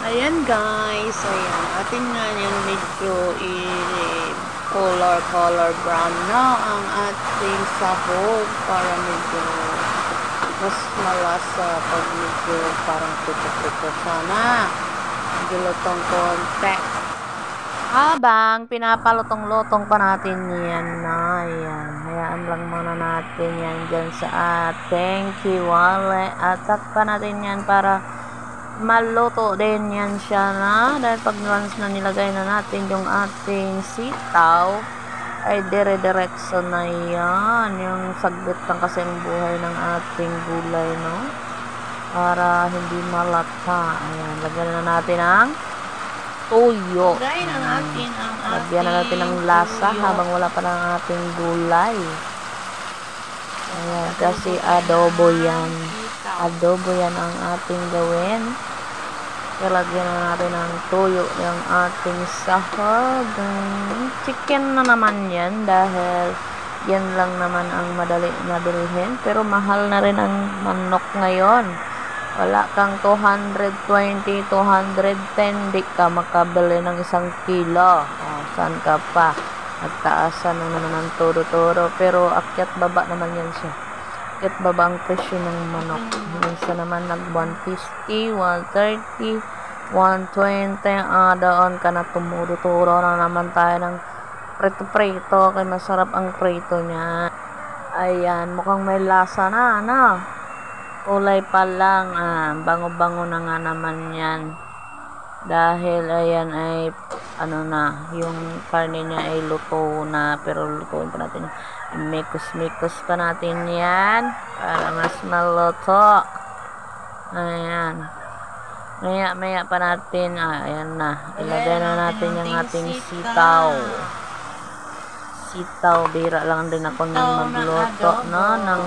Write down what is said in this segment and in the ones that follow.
Ayan guys, ayan, atin nga yung medyo color brown na ang ating sahog para medyo mas malasa pag medyo parang puto-puto sana. Medyo lutong konti. Habang pinapalutong-lutong pa natin yan na, ayan, hayaan lang muna natin yan dyan sa ating kiwali at takpan natin yan para maluto din yan siya na, dahil pag once na nilagay na natin yung ating sitaw ay dire-diretso na yan yung saglit lang kasi ang buhay ng ating gulay, no, para hindi malata. Ayan, lagyan na natin ang tuyo. Lagyan na natin ng lasa habang wala pa ng ating gulay. Ayan, kasi adobo yan ang ating gawin. Ilagyan na natin ng tuyo yung ating sahog. Chicken na naman yan dahil yan lang naman ang madali na bilhin, pero mahal na rin ang manok ngayon. Wala kang 220, 210, di ka makabili ng 1 kilo. Saan ka pa? Nagtaasan na naman ng turo-turo, pero akyat baba naman yan siya. Akyat baba ang presyo ng manok. Minsan naman nag 150, 130, 120. Doon ka na tumuro-turo na naman tayo ng prito-prito. Kaya masarap ang prito niya. Ayan, mukhang may lasa na, ano? Kulay pa lang, bango-bango na nga naman yan. Dahil ayan ay ano na, yung karne niya ay luto na, pero lutuin pa natin, mikos-mikos pa natin yan para mas maluto. Ayan, maya pa natin, ayan na, ilagay na natin yung ating sitaw. Bira lang din ako nang magluto, no, ng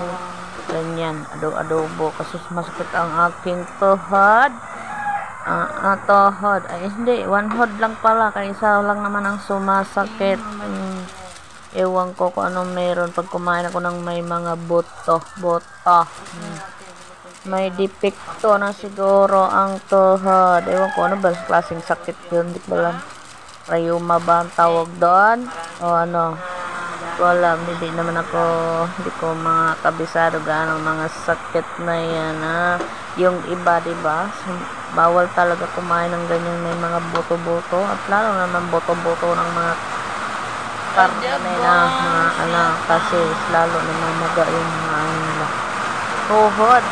ganyan, adobo, kasi masakit ang aking tuhod. Tuhod, ay hindi, 1 hod lang pala, kaya isa lang naman ang sumasakit. Ewan ko kung anong meron pag kumain ako ng may mga boto. May depekto na siguro ang tuhod. Ewan ko ano ba klaseng sakit yun, di ko alam. Rayuma ba ang tawag doon? O ano? Wala, hindi ko mga kabisado gaano mga sakit na yan, yung iba, diba, bawal talaga kumain ng ganyan may mga buto-buto, at lalo naman buto-buto ng mga karne na mga kasi lalo naman maga yung mga tuhod.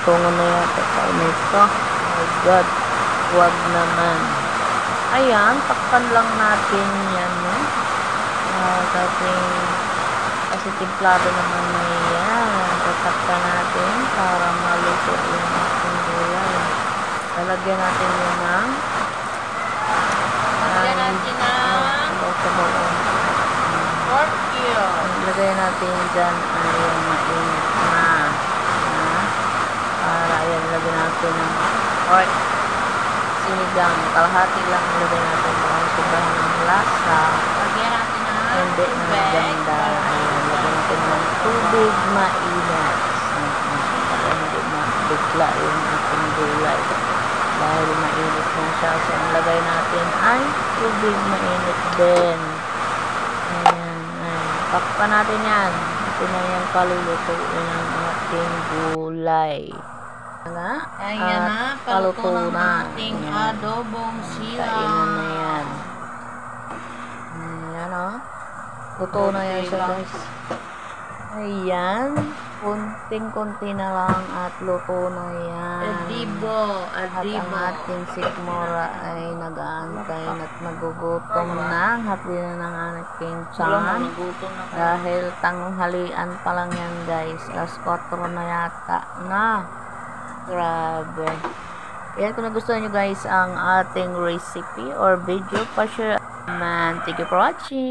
Tungo na yata tayo nito. Oh my god, huwag naman. Ayan, takpan lang natin yan, no? Kasi timplado naman na yan. Tatakpan natin para maluto yung ating gulay. Lalagyan natin yun ng pork cube. Ilagay natin dyan ay mainit na. Para yan, ilagay natin ng pork sinigang. Kalahati lang ilagay natin para sobrahan ng lasa. Lagyan natin hindi na maganda. Ayan, lagyan natin ng tubig mainit para hindi mabigla yung ating gulay dahil mainit na siya. So ang lagay natin ay tubig mainit din. Ayan, pakpan natin yan. Ito na yan kalulutuin ang ating gulay. Ayan na, paluto ng ating adobong sila. Kainan na yan. Ayan o. Luto na yan siya, guys. Ayan. Kunting-kunti na lang at luto na yan. At ang ating sikmura ay nag-aantay at nagugutom na. Hati na ng aking tiyan. Dahil tanghalian pa lang yan, guys. 4:00 na yata na. Grabe. Ayan, kung nagustuhan nyo guys ang ating recipe or video, pa-share. Man, thank you for watching.